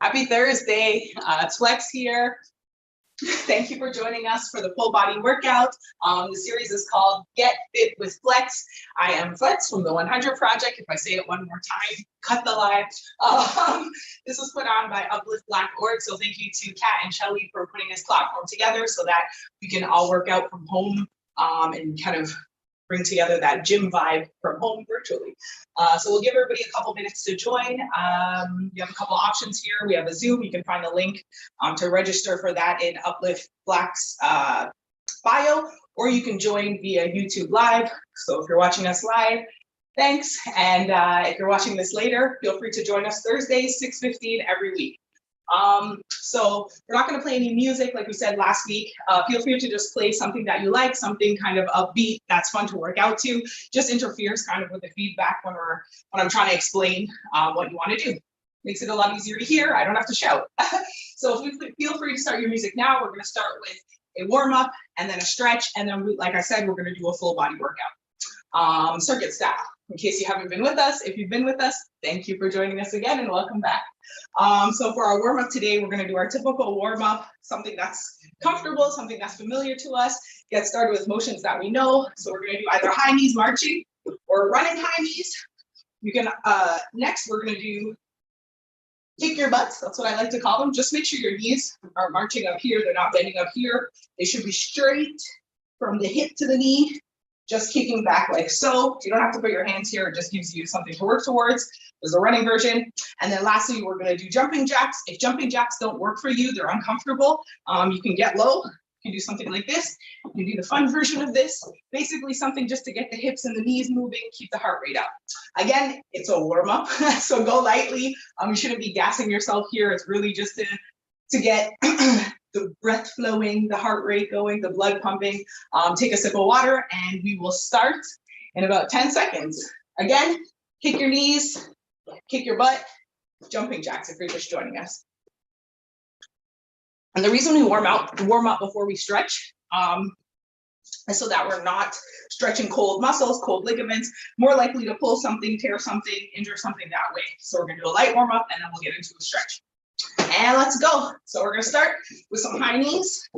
Happy Thursday. It's Flex here. Thank you for joining us for the full body workout. The series is called Get Fit with Flex. I am Flex from the 100 Project. If I say it one more time, cut the line. This was put on by UPlift.org. So thank you to Kat and Shelly for putting this platform together so that we can all work out from home and kind of bring together that gym vibe from home virtually. So we'll give everybody a couple minutes to join. You have a couple options here. We have a Zoom. You can find the link to register for that in UPlift Black's bio, or you can join via YouTube Live. So if you're watching us live, thanks. And if you're watching this later, feel free to join us Thursdays, 6:15 every week. So we're not going to play any music like we said last week. Feel free to just play something that you like, something kind of upbeat that's fun to work out to. Just interferes kind of with the feedback when I'm trying to explain what you want to do. Makes it a lot easier to hear. I don't have to shout. So feel free to start your music now. We're going to start with a warm up and then a stretch, and then like I said, we're going to do a full body workout, circuit style. In case you haven't been with us, if you've been with us, thank you for joining us again and welcome back. So for our warm up today, we're going to do our typical warm up, something that's comfortable, something that's familiar to us. Get started with motions that we know. So we're going to do either high knees marching or running high knees. You can next we're going to do kick your butts. That's what I like to call them. Just make sure your knees are marching up here. They're not bending up here. They should be straight from the hip to the knee. Just kicking back like so. You don't have to put your hands here. It just gives you something to work towards. There's a running version. And then lastly, we're going to do jumping jacks. If jumping jacks don't work for you, they're uncomfortable, you can get low. You can do something like this. You can do the fun version of this. Basically something just to get the hips and the knees moving, keep the heart rate up. Again, it's a warm up, so go lightly. You shouldn't be gassing yourself here. It's really just to get the breath flowing, the heart rate going, the blood pumping. Take a sip of water and we will start in about 10 seconds. Again, kick your knees, kick your butt, jumping jacks if you're just joining us. And the reason we warm up before we stretch is so that we're not stretching cold muscles, cold ligaments, more likely to pull something, tear something, injure something that way. So we're gonna do a light warm up and then we'll get into a stretch. And let's go. So we're gonna start with some high knees.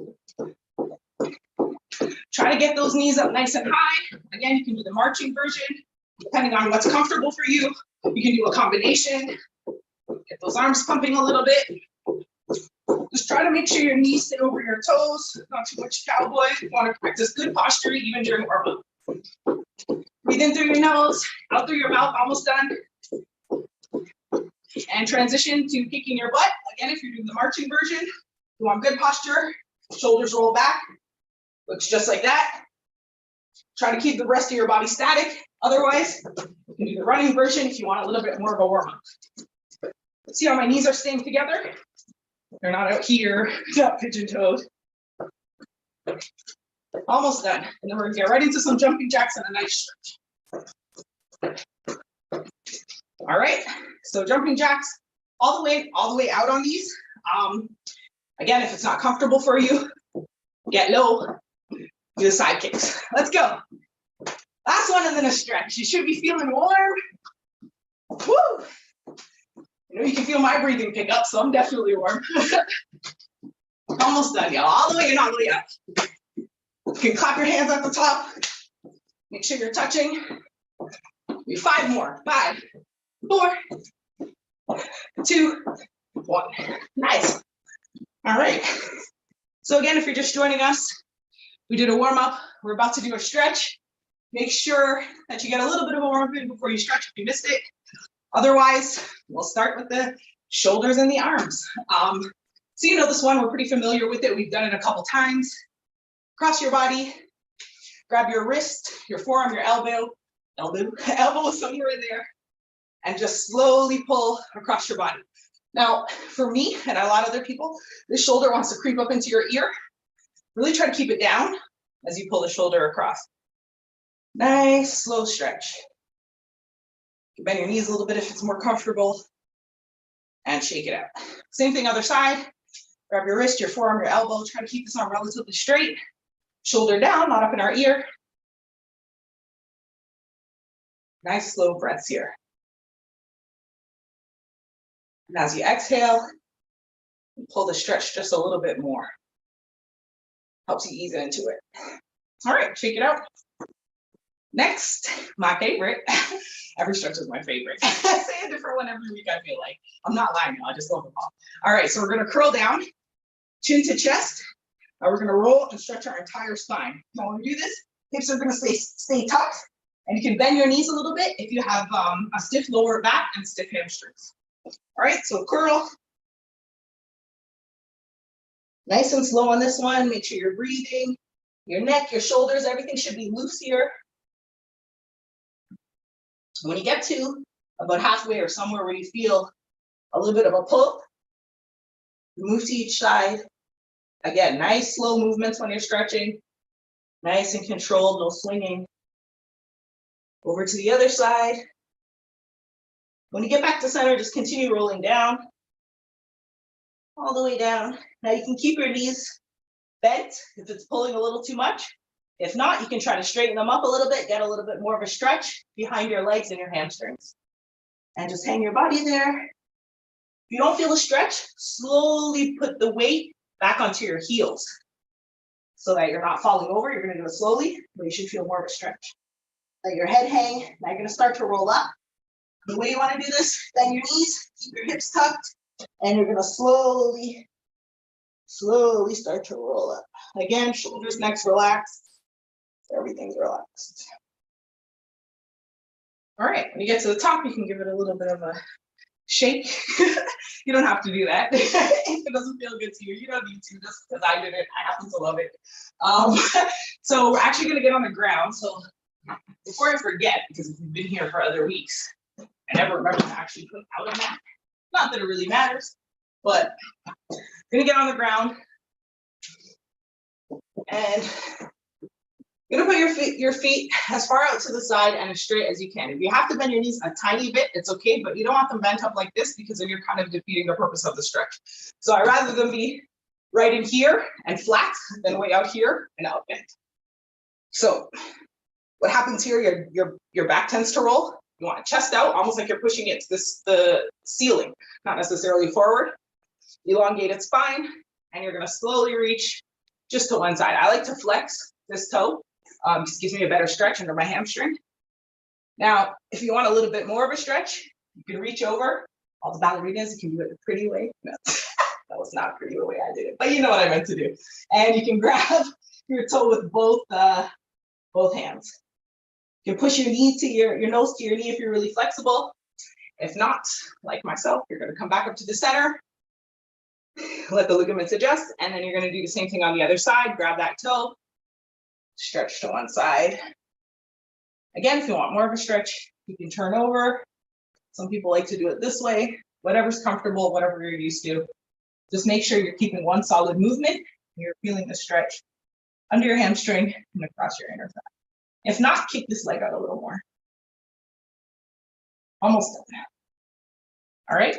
Try to get those knees up nice and high. Again, you can do the marching version, depending on what's comfortable for you. You can do a combination. Get those arms pumping a little bit. Just try to make sure your knees stay over your toes, not too much cowboy. You want to practice good posture even during warm up. Breathe in through your nose, out through your mouth, almost done. And transition to kicking your butt. Again, if you're doing the marching version, you want good posture, shoulders roll back. Looks just like that. Try to keep the rest of your body static. Otherwise, you can do the running version if you want a little bit more of a warm up. See how my knees are staying together? They're not out here, not pigeon-toed. Almost done. And then we're gonna get right into some jumping jacks and a nice stretch. All right, so jumping jacks all the way out on these. Again, if it's not comfortable for you, get low, do the side kicks. Let's go. Last one and then a stretch. You should be feeling warm. Woo! You know, you can feel my breathing pick up, so I'm definitely warm. Almost done, y'all. All the way in, all the way up. You can clap your hands at the top. Make sure you're touching. Do 5 more. 5, 4, 2, 1. Nice. All right. So again, if you're just joining us, we did a warm up. We're about to do a stretch. Make sure that you get a little bit of a warm up before you stretch if you missed it. Otherwise, we'll start with the shoulders and the arms. So you know this one, we're pretty familiar with it. We've done it a couple times. Cross your body, grab your wrist, your forearm, your elbow is somewhere in there, and just slowly pull across your body. Now, for me and a lot of other people, this shoulder wants to creep up into your ear. Really try to keep it down as you pull the shoulder across. Nice, slow stretch. You bend your knees a little bit if it's more comfortable, and shake it out. Same thing, other side. Grab your wrist, your forearm, your elbow. Try to keep this arm relatively straight. Shoulder down, not up in our ear. Nice slow breaths here. And as you exhale, Pull the stretch just a little bit more. Helps you ease into it. All right, shake it out. Next, my favorite. Every stretch is my favorite. Say a different one every week, I feel like. I'm not lying, I just love them all. All right, so we're gonna curl down, chin to chest. Now we're gonna roll and stretch our entire spine. Now when we do this, hips are gonna stay tucked, and you can bend your knees a little bit if you have a stiff lower back and stiff hamstrings. All right, so curl. Nice and slow on this one. Make sure you're breathing. Your neck, your shoulders, everything should be loose here. When you get to about halfway or somewhere where you feel a little bit of a pull, move to each side. Again, nice slow movements when you're stretching. Nice and controlled, no swinging. Over to the other side. When you get back to center, just continue rolling down. All the way down. Now you can keep your knees bent if it's pulling a little too much. If not, you can try to straighten them up a little bit, get a little bit more of a stretch behind your legs and your hamstrings. And just hang your body there. If you don't feel a stretch, slowly put the weight back onto your heels so that you're not falling over. You're gonna do it slowly, but you should feel more of a stretch. Let your head hang. Now you're gonna start to roll up. The way you wanna do this, bend your knees, keep your hips tucked, and you're gonna slowly start to roll up. Again, shoulders, necks relaxed. Everything's relaxed. All right, when you get to the top, you can give it a little bit of a shake. You don't have to do that. If it doesn't feel good to you, you don't need to, just because I did it. I happen to love it. So we're actually gonna get on the ground. So before I forget, because if you've been here for other weeks, I never remember to actually put out a mat. Not that it really matters, but I'm gonna get on the ground and you're gonna put your feet as far out to the side and as straight as you can. If you have to bend your knees a tiny bit, it's okay, but you don't want them bent up like this because then you're kind of defeating the purpose of the stretch. So I'd rather them be right in here and flat than way out here and out bent. So what happens here, your back tends to roll. You want chest out, almost like you're pushing it to the ceiling, not necessarily forward. Elongated spine, and you're gonna slowly reach just to one side. I like to flex this toe. Just gives me a better stretch under my hamstring. Now, if you want a little bit more of a stretch, you can reach over. All the ballerinas, you can do it the pretty way. No, that was not a pretty way I did it, but you know what I meant to do. And you can grab your toe with both hands. You can push your knee to your nose to your knee if you're really flexible. If not, like myself, you're gonna come back up to the center, let the ligaments adjust, and then you're gonna do the same thing on the other side. Grab that toe, stretch to one side. Again, if you want more of a stretch, you can turn over. Some people like to do it this way. Whatever's comfortable, whatever you're used to. Just make sure you're keeping one solid movement. You're feeling the stretch under your hamstring and across your inner thigh. If not, kick this leg out a little more. Almost done. All right.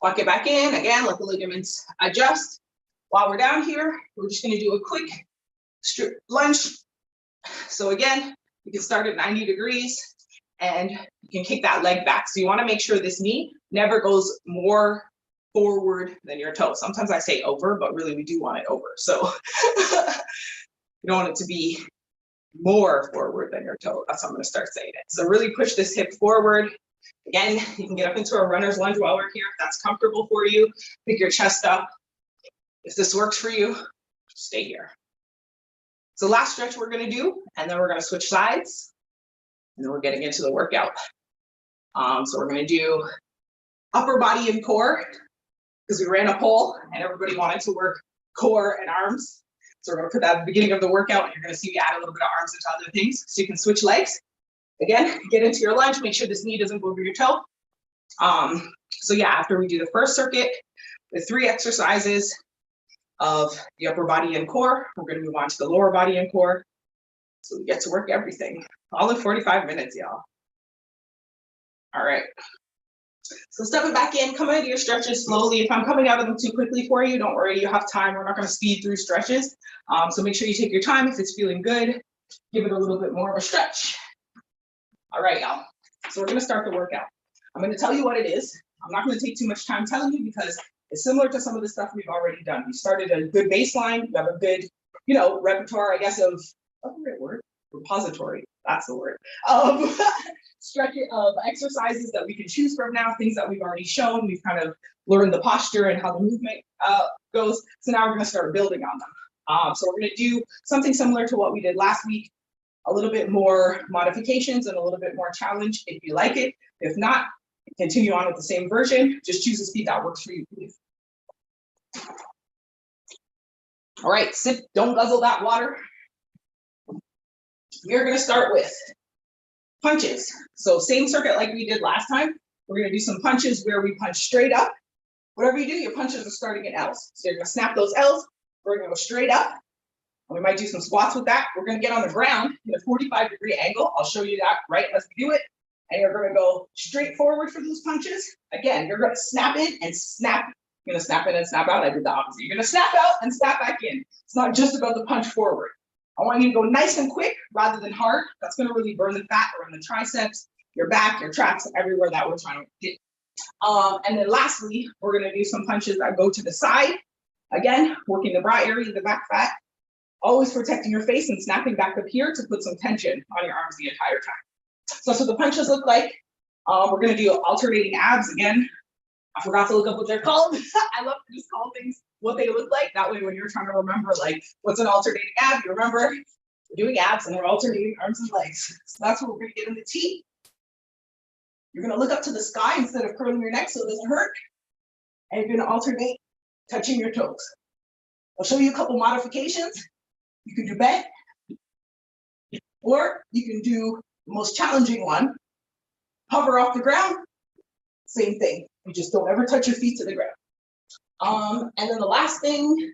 Walk it back in. Again, let the ligaments adjust. While we're down here, we're just gonna do a quick lunge. So again, you can start at 90 degrees and you can kick that leg back. So you wanna make sure this knee never goes more forward than your toe. Sometimes I say over, but really we do want it over. So you don't want it to be more forward than your toe. That's how I'm gonna start saying it. So really push this hip forward. Again, you can get up into a runner's lunge while we're here. If that's comfortable for you, pick your chest up. If this works for you, stay here. So last stretch we're gonna do, and then we're gonna switch sides, and then we're getting into the workout. So we're gonna do upper body and core, because we ran a poll and everybody wanted to work core and arms. So we're gonna put that at the beginning of the workout, and you're gonna see we add a little bit of arms into other things, so you can switch legs. Again, get into your lunge, make sure this knee doesn't go over your toe. So yeah, after we do the first circuit with 3 exercises of the upper body and core, we're gonna move on to the lower body and core. So we get to work everything, all in 45 minutes, y'all. All right. So stepping back in, come into your stretches slowly. If I'm coming out of them too quickly for you, don't worry, you have time. We're not gonna speed through stretches. So make sure you take your time. If it's feeling good, give it a little bit more of a stretch. All right, y'all. So we're gonna start the workout. I'm gonna tell you what it is. I'm not gonna take too much time telling you because is similar to some of the stuff we've already done. We started a good baseline, we have a good, repertoire, I guess, of, what's the right word? Repository, that's the word, of exercises that we can choose from now, things that we've already shown. We've kind of learned the posture and how the movement goes. So now we're gonna start building on them. So we're gonna do something similar to what we did last week, a little bit more modifications and a little bit more challenge if you like it. If not, continue on with the same version. Just choose a speed that works for you, please. All right, sip, don't guzzle that water. We're gonna start with punches. So same circuit like we did last time. We're gonna do some punches where we punch straight up. Whatever you do, your punches are starting in L's. So you're gonna snap those L's. We're gonna go straight up. We might do some squats with that. We're gonna get on the ground in a 45-degree angle. I'll show you that right as we do it. And you're gonna go straight forward for those punches. Again, you're gonna snap in and snap. You're gonna snap in and snap out. I did the opposite. You're gonna snap out and snap back in. It's not just about the punch forward. I want you to go nice and quick rather than hard. That's gonna really burn the fat around the triceps, your back, your traps, everywhere that we're trying to hit. And then lastly, we're gonna do some punches that go to the side. Again, working the bra area, the back fat. Always protecting your face and snapping back up here to put some tension on your arms the entire time. So that's what the punches look like. We're gonna do alternating abs again. I forgot to look up what they're called. I love to just call things what they look like. That way when you're trying to remember like what's an alternating ab, you remember we're doing abs and we're alternating arms and legs. So that's what we're gonna get in the T. You're gonna look up to the sky instead of curling your neck so it doesn't hurt. And you're gonna alternate touching your toes. I'll show you a couple modifications. You can do bent, or you can do the most challenging one, hover off the ground, same thing. You just don't ever touch your feet to the ground. And then the last thing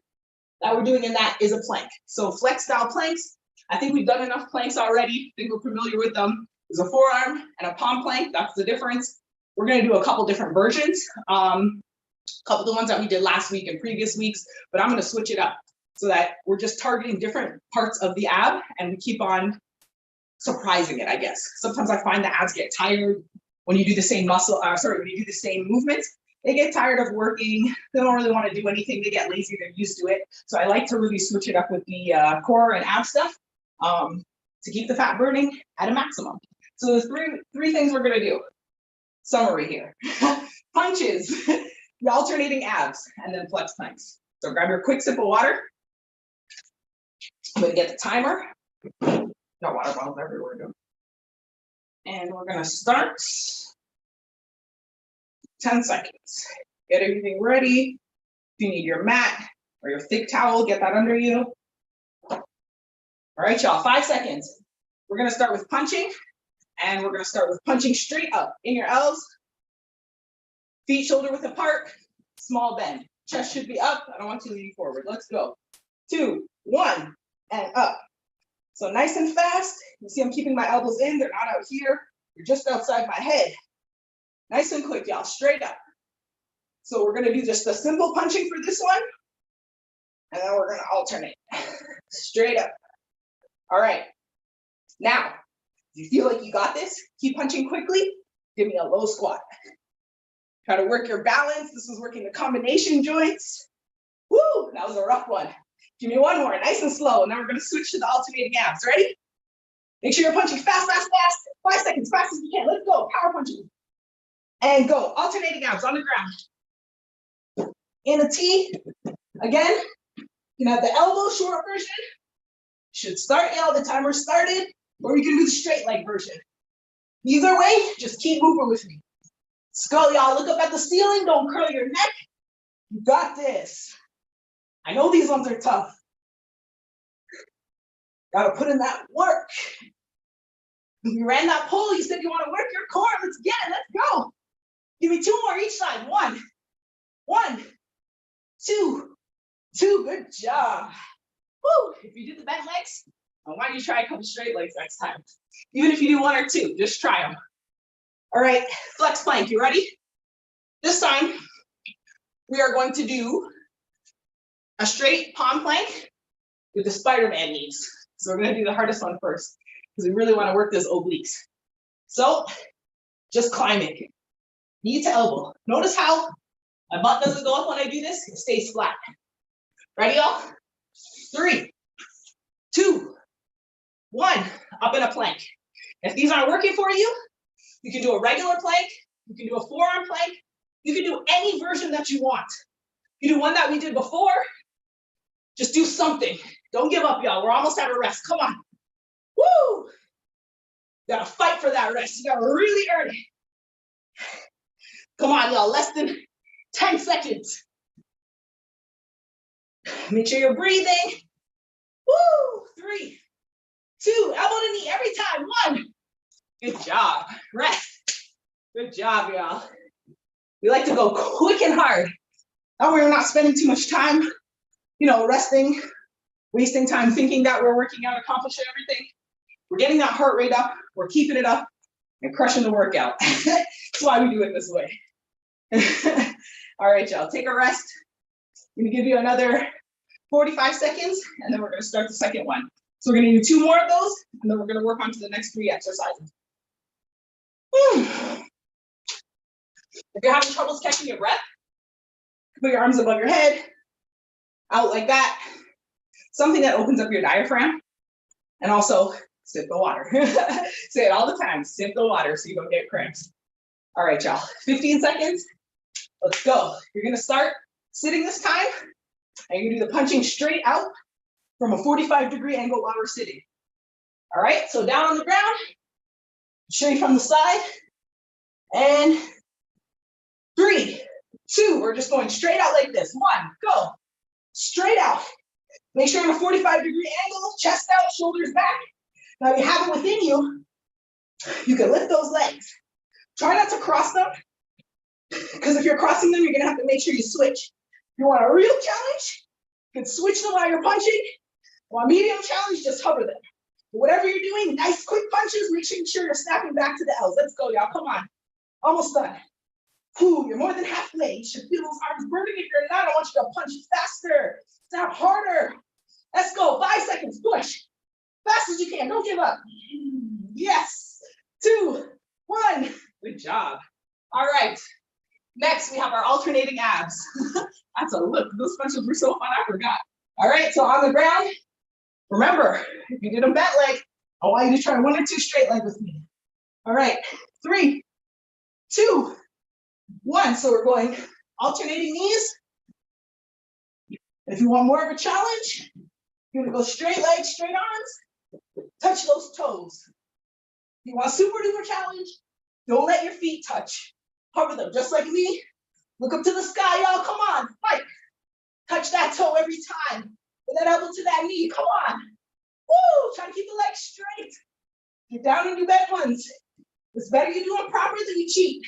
that we're doing in that is a plank. So flex style planks, I think we've done enough planks already. I think we're familiar with them. There's a forearm and a palm plank, that's the difference. We're gonna do a couple different versions. A couple of the ones that we did last week and previous weeks, but I'm gonna switch it up so that we're just targeting different parts of the ab and we keep on surprising it, I guess. Sometimes I find the abs get tired when you do the same when you do the same movements. They get tired of working. They don't really want to do anything. They get lazy, they're used to it. So I like to really switch it up with the core and ab stuff to keep the fat burning at a maximum. So there's three things we're gonna do. Summary here. Punches, the alternating abs, and then flex planks. So grab your quick sip of water. I'm gonna get the timer. No water bottles everywhere. And we're gonna start 10 seconds. Get everything ready. If you need your mat or your thick towel, get that under you. All right, y'all, 5 seconds. We're gonna start with punching, and we're gonna start with punching straight up in your L's. Feet shoulder width apart, small bend. Chest should be up. I don't want you leaning forward. Let's go. 2, 1, and up. So nice and fast. You see I'm keeping my elbows in, they're not out here. You're just outside my head. Nice and quick, y'all, straight up. So we're gonna do just a simple punching for this one. And then we're gonna alternate. Straight up. All right. Now, if you feel like you got this, keep punching quickly. Give me a low squat. Try to work your balance. This is working the combination joints. Woo, that was a rough one. Give me one more, nice and slow, and then we're gonna switch to the alternating abs. Ready? Make sure you're punching fast, fast, fast. 5 seconds, fast as you can. Let's go, power punching. And go, alternating abs on the ground. In a T, again, you can have the elbow short version. Should start, y'all, the timer started, or you can do the straight leg version. Either way, just keep moving with me. Let's go, y'all, look up at the ceiling, don't curl your neck. You got this. I know these ones are tough. Gotta put in that work. You ran that pole, you said you want to work your core. Let's get it, let's go. Give me 2 more each side. 1, 1, 2, 2, good job. Woo, if you did the bent legs, I want you to try a couple straight legs next time. Even if you do 1 or 2, just try them. All right, flex plank, you ready? This time, we are going to do a straight palm plank with the Spider-Man knees. So we're gonna do the hardest one first, because we really wanna work those obliques. So, just climb it, knee to elbow. Notice how My butt doesn't go up when I do this, it stays flat. Ready, y'all? 3, 2, 1, up in a plank. If these aren't working for you, you can do a regular plank, you can do a forearm plank, you can do any version that you want. You do one that we did before, just do something. Don't give up, y'all. We're almost at a rest. Come on. Woo! You gotta fight for that rest. You gotta really earn it. Come on, y'all. Less than 10 seconds. Make sure you're breathing. Woo! 3, 2, elbow to knee every time. 1. Good job. Rest. Good job, y'all. We like to go quick and hard. That way we're not spending too much time, resting, wasting time thinking that we're working out, accomplishing everything. We're getting that heart rate up, we're keeping it up, and crushing the workout. That's why we do it this way. All right, y'all, take a rest. I'm gonna give you another 45 seconds, and then we're gonna start the second one. So we're gonna do 2 more of those, and then we're gonna work on to the next 3 exercises. If you're having troubles catching your breath, put your arms above your head, out like that. Something that opens up your diaphragm, and also sip the water. Say it all the time, sip the water so you don't get cramps. All right, y'all, 15 seconds. Let's go. You're gonna start sitting this time, and you're gonna do the punching straight out from a 45-degree angle while we're sitting. All right, so down on the ground, straight from the side, and 3, 2, we're just going straight out like this. 1, go, straight out. Make sure you're in a 45-degree angle, chest out, shoulders back. Now you have it within you, you can lift those legs. Try not to cross them, because if you're crossing them, you're gonna have to make sure you switch. If you want a real challenge, you can switch them while you're punching. Want medium challenge, just hover them. Whatever you're doing, nice quick punches, make sure you're snapping back to the L's. Let's go, y'all, come on. Almost done. Whew, you're more than halfway. You should feel those arms burning. If you're not, I want you to punch faster, snap harder. Let's go, 5 seconds, push. Fast as you can, don't give up. Yes, 2, 1, good job. All right, next we have our alternating abs. That's a look, those punches were so fun, I forgot. All right, so on the ground, remember, if you did a bent leg, I want you to try 1 or 2 straight leg with me. All right, 3, 2, 1, so we're going alternating knees. And if you want more of a challenge, you're gonna go straight legs, straight arms, touch those toes. If you want super duper challenge, don't let your feet touch. Hover them, just like me. Look up to the sky, y'all, come on, fight. Touch that toe every time. Put that elbow to that knee, come on. Woo, try to keep the legs straight. Get down and do bent ones. It's better you do them proper than you cheat.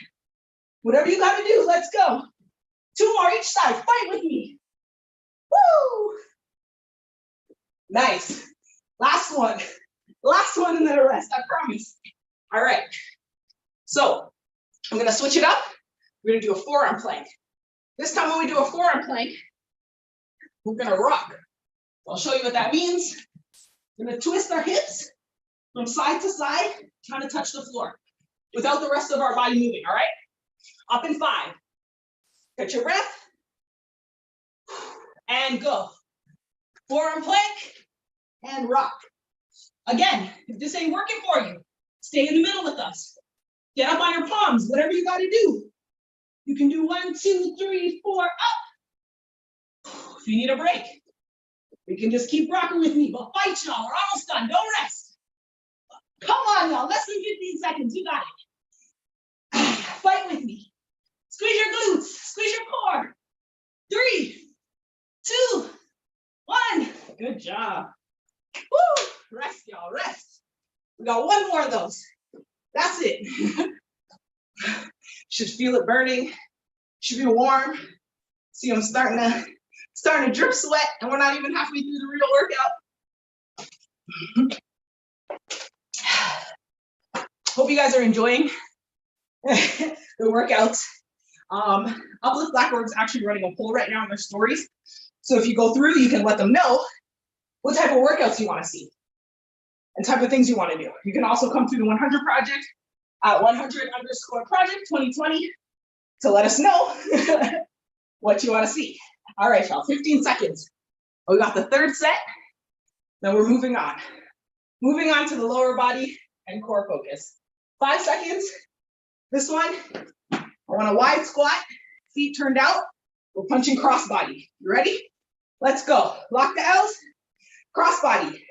Whatever you gotta do, let's go. 2 more each side, fight with me. Woo! Nice. Last one and then a rest, I promise. All right, so I'm gonna switch it up. We're gonna do a forearm plank. This time when we do a forearm plank, we're gonna rock. I'll show you what that means. We're gonna twist our hips from side to side, trying to touch the floor without the rest of our body moving, all right? Up in 5. Catch your breath. And go. Forearm plank and rock. Again, if this ain't working for you, stay in the middle with us. Get up on your palms, whatever you gotta do. You can do 1, 2, 3, 4, up. If you need a break, you can just keep rocking with me, but fight, y'all, we're almost done, don't rest. Come on, y'all, less than 15 seconds, you got it. Fight with me. Squeeze your glutes, squeeze your core. 3, 2, 1. Good job. Woo! Rest, y'all, rest. We got 1 more of those. That's it. Should feel it burning. Should feel warm. See, I'm starting to drip sweat, and we're not even halfway through the real workout. Hope you guys are enjoying the workouts. UPlift Blackboard is actually running a poll right now in their stories. So if you go through, you can let them know what type of workouts you want to see and type of things you want to do. You can also come through the 100 project at 100_project 2020 to let us know what you want to see. All right, y'all, 15 seconds. We got the third set. Then we're moving on. Moving on to the lower body and core focus. 5 seconds. This one, I want a wide squat, feet turned out. We're punching cross body. You ready? Let's go. Lock the L's, cross body. As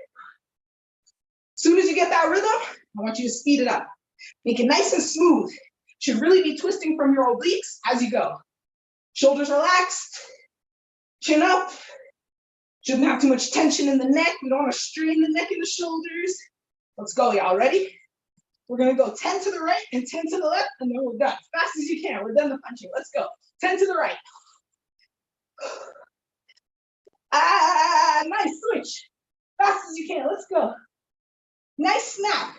soon as you get that rhythm, I want you to speed it up. Make it nice and smooth. Should really be twisting from your obliques as you go. Shoulders relaxed, chin up. Shouldn't have too much tension in the neck. We don't want to strain the neck and the shoulders. Let's go, y'all. Ready? We're gonna go 10 to the right and 10 to the left, and then we're done. Fast as you can. We're done the punching. Let's go. 10 to the right. Nice switch. Fast as you can. Let's go. Nice snap.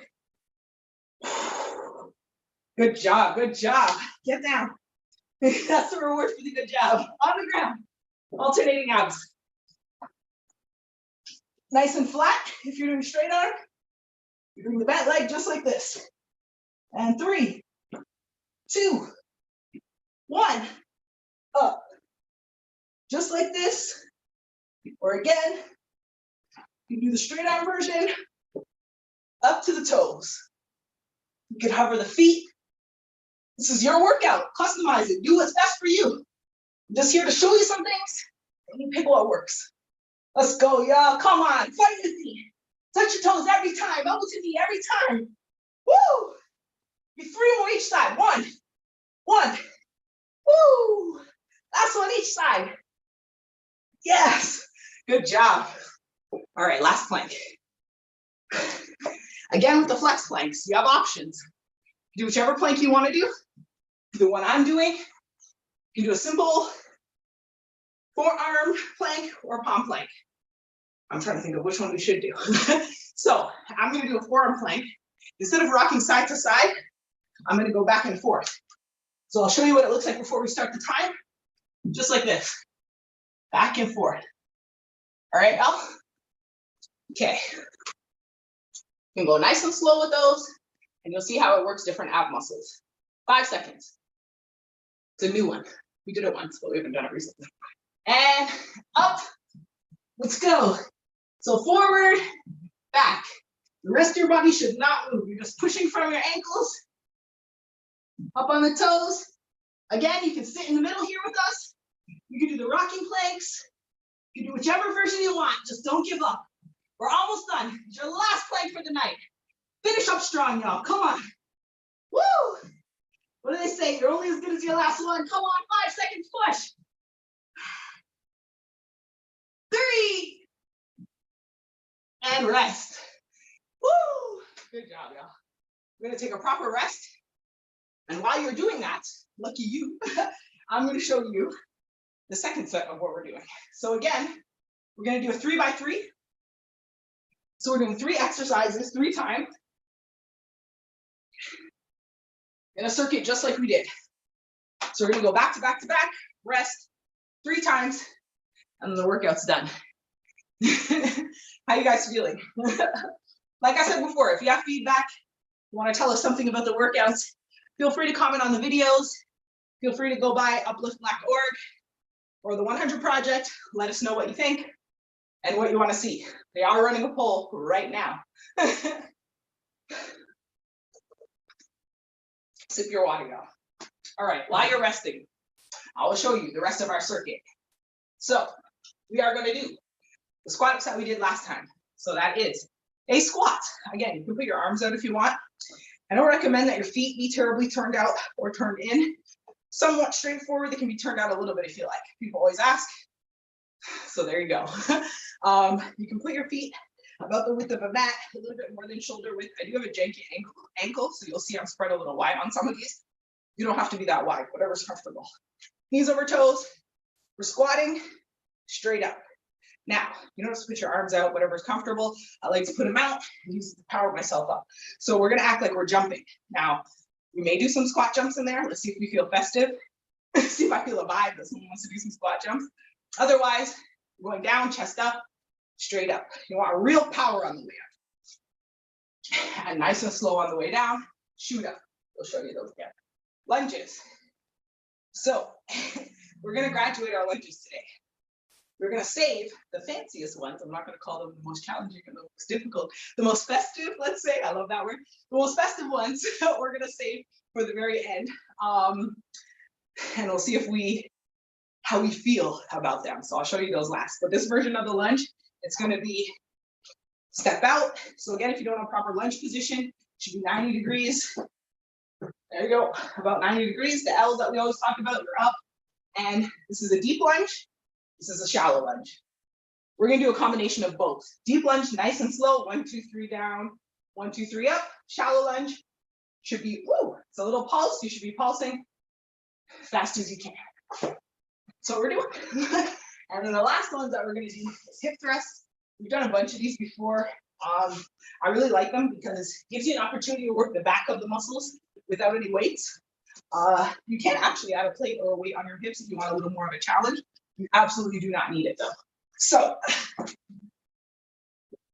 Good job. Good job. Get down. That's the reward for the good job. On the ground. Alternating abs. Nice and flat. If you're doing straight arm, you bring the bent leg just like this. And 3, 2, 1. Up. Just like this. Or again, you do the straight arm version. Up to the toes. You can hover the feet. This is your workout. Customize it. Do what's best for you. I'm just here to show you some things, and you pick what works. Let's go, y'all. Come on. Fight with me. Touch your toes every time. Elbow to knee every time. Woo! Do 3 more each side. 1. Woo! Last one each side. Yes. Good job. All right, last plank. Again, with the flex planks, you have options. Do whichever plank you want to do. The one I'm doing, you can do a simple forearm plank or palm plank. I'm trying to think of which one we should do. So I'm going to do a forearm plank. Instead of rocking side to side, I'm going to go back and forth. So I'll show you what it looks like before we start the time. Just like this. Back and forth. All right, y'all? Okay. You can go nice and slow with those, and you'll see how it works different ab muscles. 5 seconds. It's a new one. We did it once, but we haven't done it recently. And up. Let's go. So forward, back. The rest of your body should not move. You're just pushing from your ankles. Up on the toes. Again, you can sit in the middle here with us. You can do the rocking planks. You can do whichever version you want. Just don't give up. We're almost done. It's your last plank for the night. Finish up strong, y'all. Come on. Woo! What do they say? You're only as good as your last one. Come on, 5 seconds push. 3. And rest. Woo! Good job, y'all. We're gonna take a proper rest. And while you're doing that, lucky you, I'm gonna show you the second set of what we're doing. So again, we're gonna do a 3 by 3. So we're doing 3 exercises, 3 times. In a circuit just like we did. So we're gonna go back to back to back, rest 3 times, and then the workout's done. How you guys feeling? Like I said before, if you have feedback, you wanna tell us something about the workouts, feel free to comment on the videos. Feel free to go by UPlift.org or the 100 Project. Let us know what you think and what you wanna see. They are running a poll right now. Sip your water, y'all. All right, while you're resting, I will show you the rest of our circuit. So we are going to do the squat ups that we did last time. So that is a squat. Again, you can put your arms out if you want. I don't recommend that your feet be terribly turned out or turned in. Somewhat straightforward. They can be turned out a little bit if you like. People always ask. So there you go. You can put your feet about the width of a mat, a little bit more than shoulder width. I do have a janky ankle, so you'll see I'm spread a little wide on some of these. You don't have to be that wide, whatever's comfortable. Knees over toes. We're squatting straight up. Now, you don't have to put your arms out, whatever's comfortable. I like to put them out and use it to power myself up. So we're gonna act like we're jumping. Now, we may do some squat jumps in there. Let's see if we feel festive. See if I feel a vibe that someone wants to do some squat jumps. Otherwise, going down, chest up, straight up. You want real power on the way up. And nice and slow on the way down, shoot up. We'll show you those again. Lunges. So we're gonna graduate our lunges today. We're gonna save the fanciest ones. I'm not gonna call them the most challenging and the most difficult, the most festive, let's say, I love that word. The most festive ones we're gonna save for the very end. And we'll see how we feel about them. So I'll show you those last. But this version of the lunge, it's gonna be step out. So again, if you don't have proper lunge position, it should be 90 degrees. There you go, about 90 degrees. The L's that we always talk about, you're up. And this is a deep lunge. This is a shallow lunge. We're gonna do a combination of both. Deep lunge, nice and slow, 1, 2, 3 down, 1, 2, 3 up. Shallow lunge should be, woo, it's a little pulse. You should be pulsing as fast as you can. So we're doing. And then the last ones that we're gonna do is hip thrusts. We've done a bunch of these before. I really like them because it gives you an opportunity to work the back of the muscles without any weights. You can actually add a plate or a weight on your hips if you want a little more of a challenge. You absolutely do not need it though. So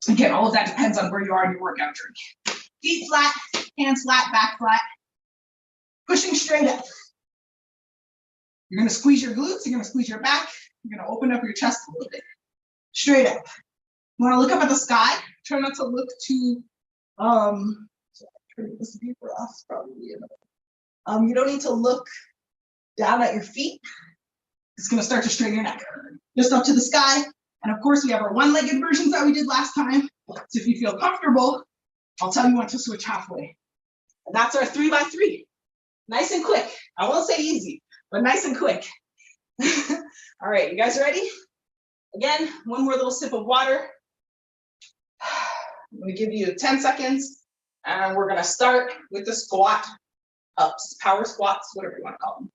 again, all of that depends on where you are in your workout journey. Feet flat, hands flat, back flat. Pushing straight up. You're gonna squeeze your glutes, you're gonna squeeze your back, you're gonna open up your chest a little bit. Straight up. You wanna look up at the sky, try not to look too, this would be for us probably. You don't need to look down at your feet. It's gonna start to straighten your neck. Just up to the sky. And of course we have our one-legged versions that we did last time. So if you feel comfortable, I'll tell you when to switch halfway. And that's our 3 by 3. Nice and quick. I won't say easy, but nice and quick. All right, you guys ready? Again, one more little sip of water. I'm gonna give you 10 seconds and we're gonna start with the squat ups, power squats, whatever you wanna call them.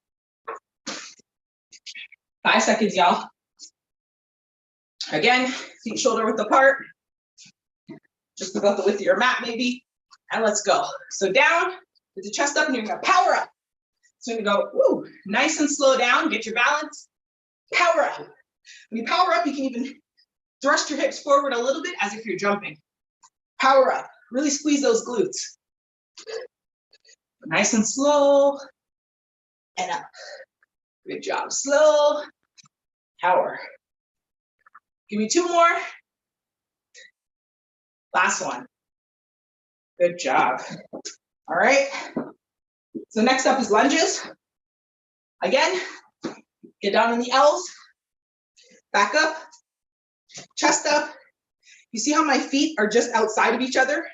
5 seconds, y'all. Again, feet shoulder width apart. Just about the width of your mat maybe. And let's go. So down with the chest up and you're gonna power up. So you're gonna go, woo, nice and slow down, get your balance, power up. When you power up, you can even thrust your hips forward a little bit as if you're jumping. Power up, really squeeze those glutes. Nice and slow, and up. Good job, slow, power. Give me 2 more. Last one. Good job. All right. So next up is lunges. Again, get down on the L's, back up, chest up. You see how my feet are just outside of each other?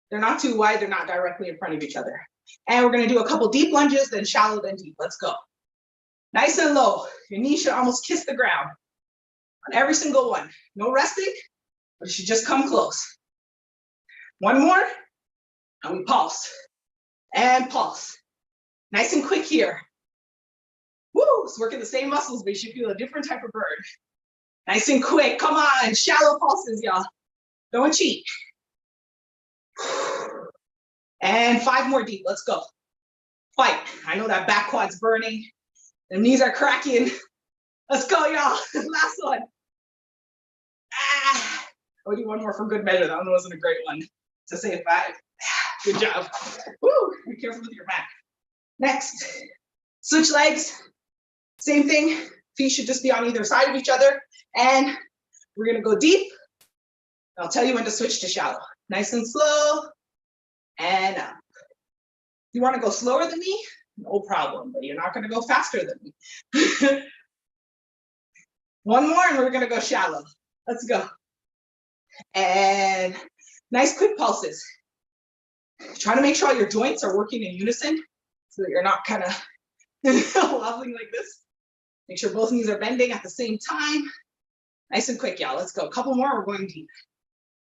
They're not too wide, they're not directly in front of each other. And we're gonna do a couple deep lunges, then shallow, then deep. Let's go. Nice and low. Your knees should almost kiss the ground on every single one. No resting, but it should just come close. One more, and we pulse. And pulse. Nice and quick here. Woo, it's working the same muscles, but you should feel a different type of burn. Nice and quick, come on, shallow pulses, y'all. Don't cheat. And 5 more deep, let's go. Fight, I know that back quad's burning. The knees are cracking. Let's go, y'all, last one. I'll do one more for good measure. That one wasn't a great one. To say 5. Good job. Woo, be careful with your back. Next, switch legs. Same thing. Feet should just be on either side of each other. And we're gonna go deep. I'll tell you when to switch to shallow. Nice and slow. And up. You wanna go slower than me? No problem, but you're not gonna go faster than me. One more and we're gonna go shallow. Let's go. And nice quick pulses. Try to make sure all your joints are working in unison so that you're not kind of wobbling like this. Make sure both knees are bending at the same time. Nice and quick, y'all. Let's go. A couple more, we're going deep.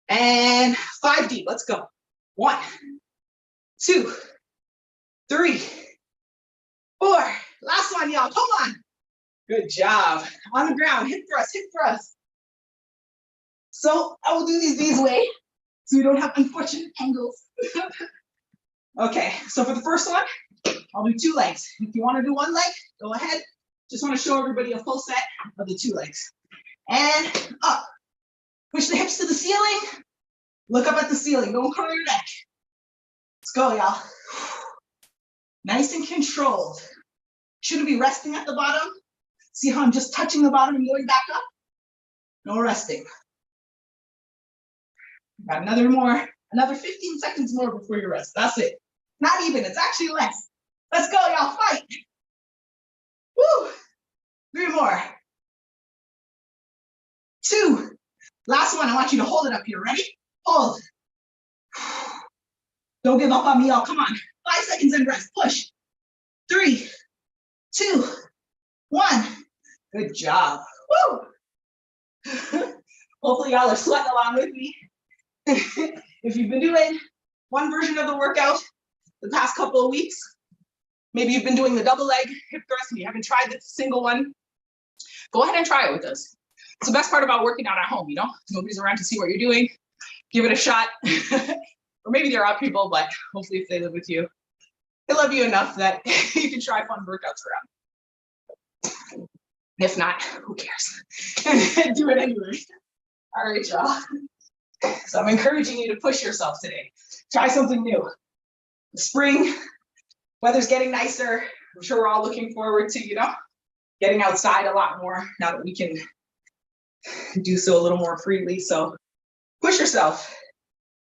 And 5 deep, let's go. 1, 2, 3, 4. Last one, y'all, come on. Good job. On the ground, hip thrust, hip thrust. So I will do these way so we don't have unfortunate angles. Okay, so for the first one, I'll do 2 legs. If you want to do 1 leg, go ahead. Just want to show everybody a full set of the 2 legs. And up. Push the hips to the ceiling. Look up at the ceiling. Don't curl your neck. Let's go, y'all. Nice and controlled. Shouldn't be resting at the bottom. See how I'm just touching the bottom and going back up? No resting. Got another 15 seconds more before you rest. That's it. Not even, it's actually less. Let's go, y'all, fight. Woo! 3 more. 2. Last one, I want you to hold it up here. Ready? Hold. Don't give up on me, y'all. Come on. 5 seconds and rest. Push. 3, 2, 1. Good job. Woo! Hopefully y'all are sweating along with me. If you've been doing one version of the workout the past couple of weeks, maybe you've been doing the double leg hip thrust and you haven't tried the single one, go ahead and try it with us. It's the best part about working out at home, you know? Nobody's around to see what you're doing. Give it a shot. Or maybe there are people, but hopefully if they live with you, they love you enough that you can try fun workouts around. If not, who cares? Do it anyway. All right, y'all. So I'm encouraging you to push yourself today. Try something new. The spring, weather's getting nicer. I'm sure we're all looking forward to, you know, getting outside a lot more now that we can do so a little more freely. So push yourself,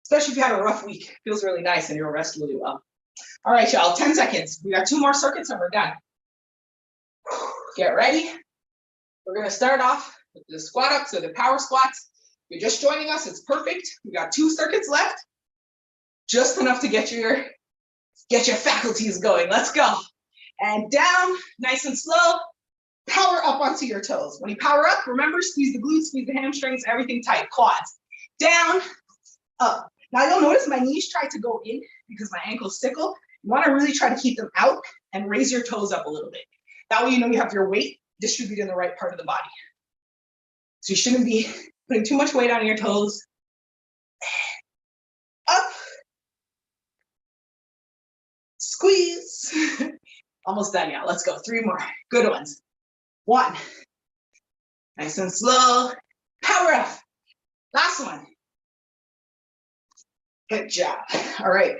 especially if you had a rough week. It feels really nice and you'll rest really well. All right, y'all, 10 seconds. We got 2 more circuits and we're done. Get ready. We're gonna start off with the squat ups or the power squats. If you're just joining us, it's perfect. We got 2 circuits left. Just enough to get your faculties going. Let's go. And down, nice and slow. Power up onto your toes. When you power up, remember, squeeze the glutes, squeeze the hamstrings, everything tight, quads. Down, up. Now you'll notice my knees try to go in because my ankles tickle. You wanna really try to keep them out and raise your toes up a little bit. That way you know you have your weight distributed in the right part of the body. So you shouldn't be putting too much weight on your toes. Up. Squeeze. Almost done, yeah. Let's go. 3 more. Good ones. 1. Nice and slow. Power up. Last one. Good job. All right.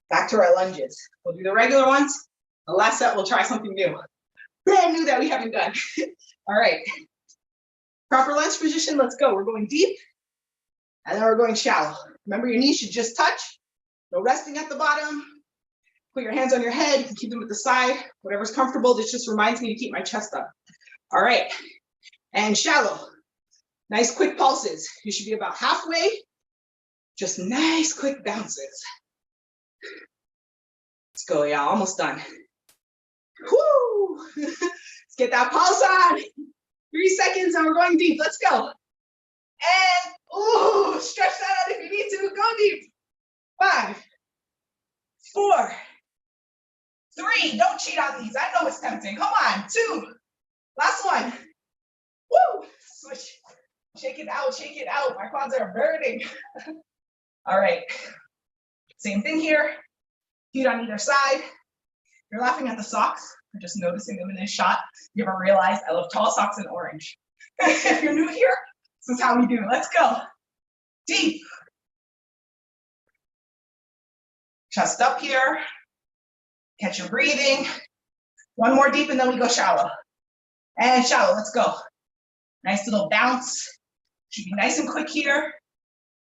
Back to our lunges. We'll do the regular ones. The last set, we'll try something new. Brand new that we haven't done. All right. Proper lunge position. Let's go. We're going deep. And then we're going shallow. Remember, your knees should just touch. No resting at the bottom. Put your hands on your head. You can keep them at the side. Whatever's comfortable. This just reminds me to keep my chest up. All right. And shallow. Nice quick pulses. You should be about halfway. Just nice quick bounces. Let's go, y'all. Almost done. Woo! Let's get that pulse on. 3 seconds and we're going deep. Let's go. And ooh, stretch that out if you need to. Go deep. 5, 4, 3. Don't cheat on these. I know it's tempting. Come on. 2. Last one. Woo! Switch. Shake it out. Shake it out. My quads are burning. All right. Same thing here. Feet on either side. You're laughing at the socks. I'm just noticing them in this shot. You ever realize I love tall socks in orange? If you're new here, this is how we do it. Let's go. Deep. Chest up here. Catch your breathing. 1 more deep and then we go shallow. And shallow, let's go. Nice little bounce. Should be nice and quick here.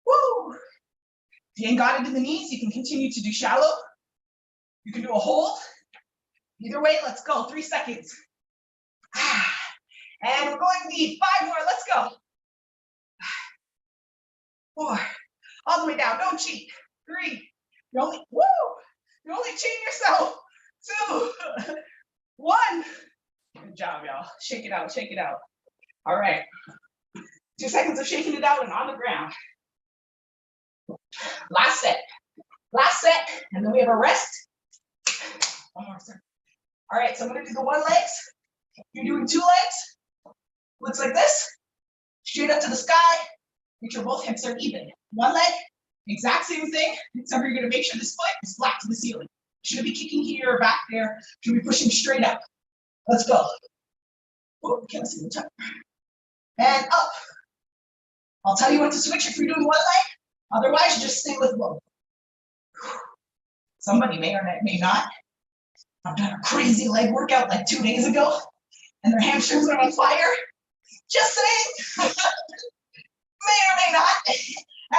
Woo! If you ain't got it in the knees, you can continue to do shallow. You can do a hold. Either way, let's go. 3 seconds. And we're going deep. 5 more, let's go. 4, all the way down, don't cheat. 3, you're only cheating yourself. 2, 1. Good job, y'all. Shake it out, shake it out. All right. 2 seconds of shaking it out and on the ground. Last set, and then we have a rest. 1 more second. All right, so I'm gonna do the 1 legs. You're doing 2 legs. Looks like this. Straight up to the sky. Make sure both hips are even. 1 leg, exact same thing, except you're gonna make sure this foot is flat to the ceiling. Shouldn't be kicking here or back there. Should be pushing straight up. Let's go. Oh, can't see the top. And up. I'll tell you when to switch if you're doing 1 leg. Otherwise, just stay with both. Somebody may or may not. I've done a crazy leg workout like 2 days ago, and their hamstrings are on fire. Just saying. May or may not.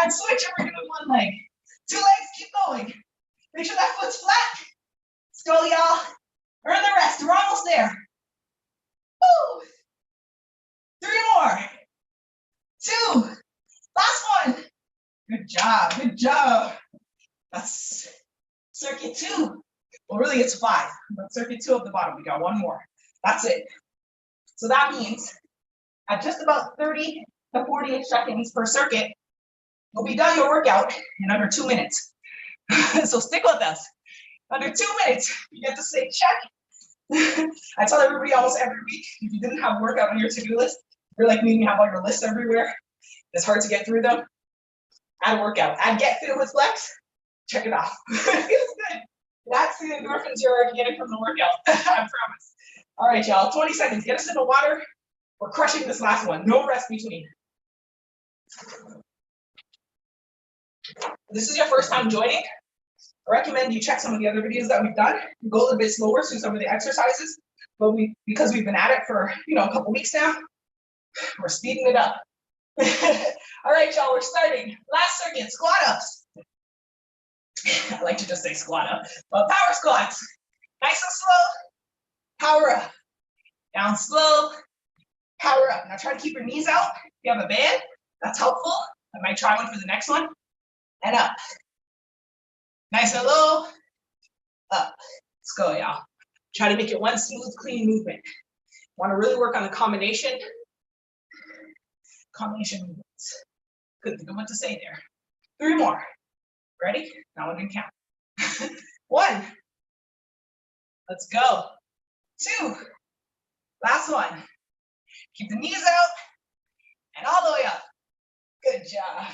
And switch, and we're doing one leg. 2 legs, keep going. Make sure that foot's flat. Let's go, y'all. Earn the rest. We're almost there. Woo. 3 more. 2. Last one. Good job. Good job. That's circuit 2. Well, really, it's 5. But circuit 2 at the bottom. We got 1 more. That's it. So that means at just about 30 to 40 seconds per circuit, you'll be done your workout in under 2 minutes. So stick with us. Under 2 minutes, you get to say check. I tell everybody almost every week, if you didn't have workout on your to-do list, you're like me and you have all your lists everywhere. It's hard to get through them. Add workout. Add get fit with flex. Check it off. It feels good. That's the endorphins you're already getting from the workout. I promise. All right, y'all. 20 seconds. Get us in the water. We're crushing this last one. No rest between. This is your first time joining. I recommend you check some of the other videos that we've done. Go a little bit slower through some of the exercises, but because we've been at it for a couple weeks now, we're speeding it up. All right, y'all, we're starting. Last circuit, squat ups. I like to just say squat up, but power squats. Nice and slow. Power up. Down slow. Power up. Now try to keep your knees out. If you have a band, that's helpful. I might try one for the next one. And up. Nice and low. Up. Let's go, y'all. Try to make it one smooth, clean movement. Want to really work on the combination movements. Good, think of what to say there. 3 more. Ready? Now one can count. 1. Let's go. 2. Last one. Keep the knees out and all the way up. Good job.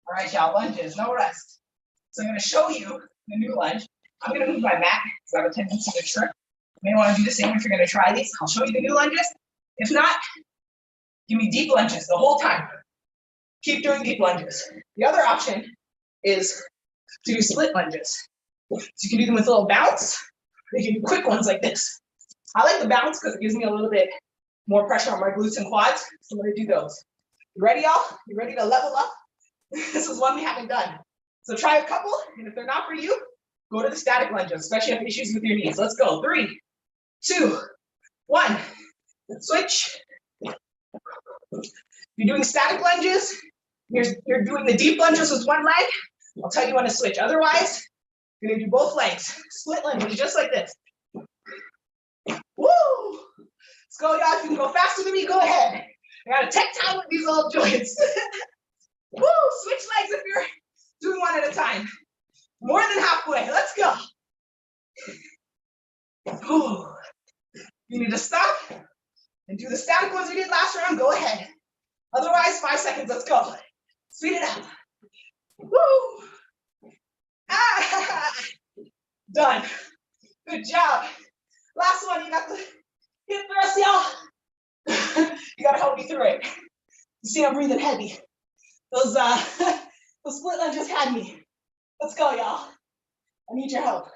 All right, y'all, lunges, no rest. So I'm going to show you the new lunge. I'm going to move my mat because I have a tendency to trip. You may want to do the same if you're going to try these. I'll show you the new lunges. If not, give me deep lunges the whole time. Keep doing deep lunges. The other option is to do split lunges. So you can do them with a little bounce, or you can do quick ones like this. I like the bounce because it gives me a little bit more pressure on my glutes and quads. So I'm going to do those. You ready, y'all? You ready to level up? This is one we haven't done. So try a couple, and if they're not for you, go to the static lunges, especially if you have issues with your knees. Let's go. 3, 2, 1. Switch. You're doing static lunges. You're doing the deep lunges with one leg. I'll tell you when to switch. Otherwise, you're going to do both legs. Split lunges, just like this. Woo! Let's go, y'all. If you can go faster than me, go ahead. I got to take time with these little joints. Woo! Switch legs if you're doing one at a time. More than halfway. Let's go. Whew. You need to stop and do the static ones we did last round. Go ahead. Otherwise, 5 seconds. Let's go. Speed it up. Woo! Ah! Done. Good job. Last one. You got the hip thrust, y'all. You gotta help me through it. You see, I'm breathing heavy. Those split lunges had me. Let's go, y'all. I need your help.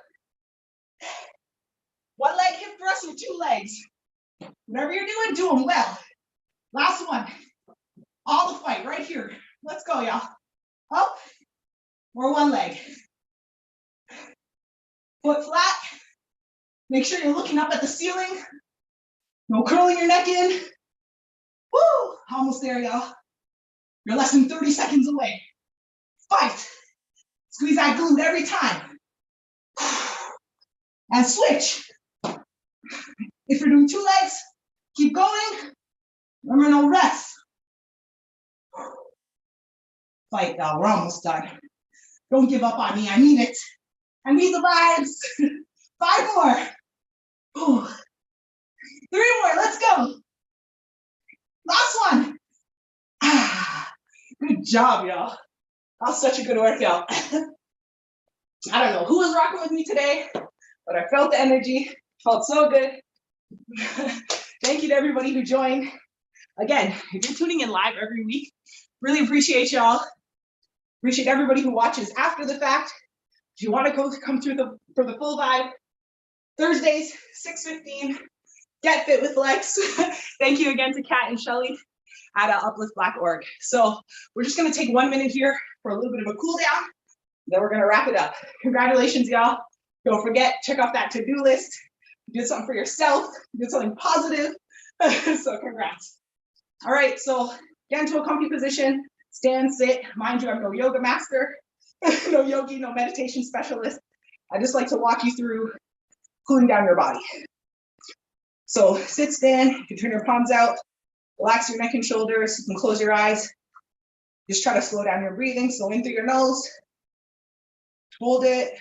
1 leg hip thrust or 2 legs. Whatever you're doing, do them well. Last one. All the fight right here. Let's go, y'all. Up or 1 leg. Foot flat. Make sure you're looking up at the ceiling. No curling your neck in. Woo! Almost there, y'all. You're less than 30 seconds away. Fight. Squeeze that glute every time. And switch. If you're doing 2 legs, keep going. Remember, no rest. Fight, y'all. We're almost done. Don't give up on me. I need it. I need the vibes. 5 more. Ooh. 3 more. Let's go. Last one. Ah, good job, y'all. That was such a good workout. I don't know who was rocking with me today, but I felt the energy. Felt so good. Thank you to everybody who joined. Again, if you're tuning in live every week, really appreciate y'all. Appreciate everybody who watches after the fact. If you want to come through for the full vibe, Thursdays, 6:15, Get Fit with Flex. Thank you again to Kat and Shelly at UPlift.org. So we're just gonna take 1 minute here for a little bit of a cool down, then we're gonna wrap it up. Congratulations, y'all. Don't forget, check off that to-do list. You did something for yourself, you did something positive. So congrats. All right, so get into a comfy position, stand, sit. Mind you, I'm no yoga master, no yogi, no meditation specialist. I just like to walk you through cooling down your body. So sit, stand, you can turn your palms out, relax your neck and shoulders, you can close your eyes. Just try to slow down your breathing, so in through your nose, hold it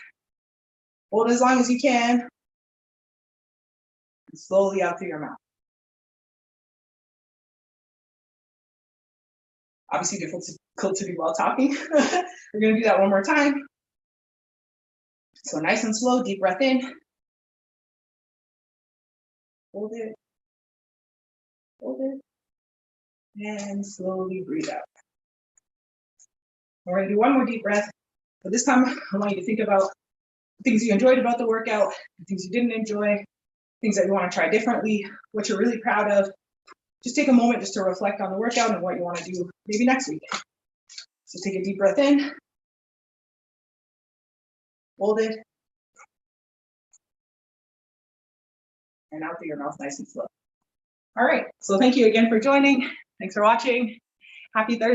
as long as you can, and slowly out through your mouth. Obviously difficult to do while talking. We're gonna do that one more time. So nice and slow, deep breath in. Hold it, and slowly breathe out. We're gonna do one more deep breath, but this time I want you to think about things you enjoyed about the workout, things you didn't enjoy, things that you wanna try differently, what you're really proud of. Just take a moment just to reflect on the workout and what you wanna do maybe next week. So take a deep breath in, hold it, and out through your mouth nice and slow. All right, so thank you again for joining. Thanks for watching. Happy Thursday.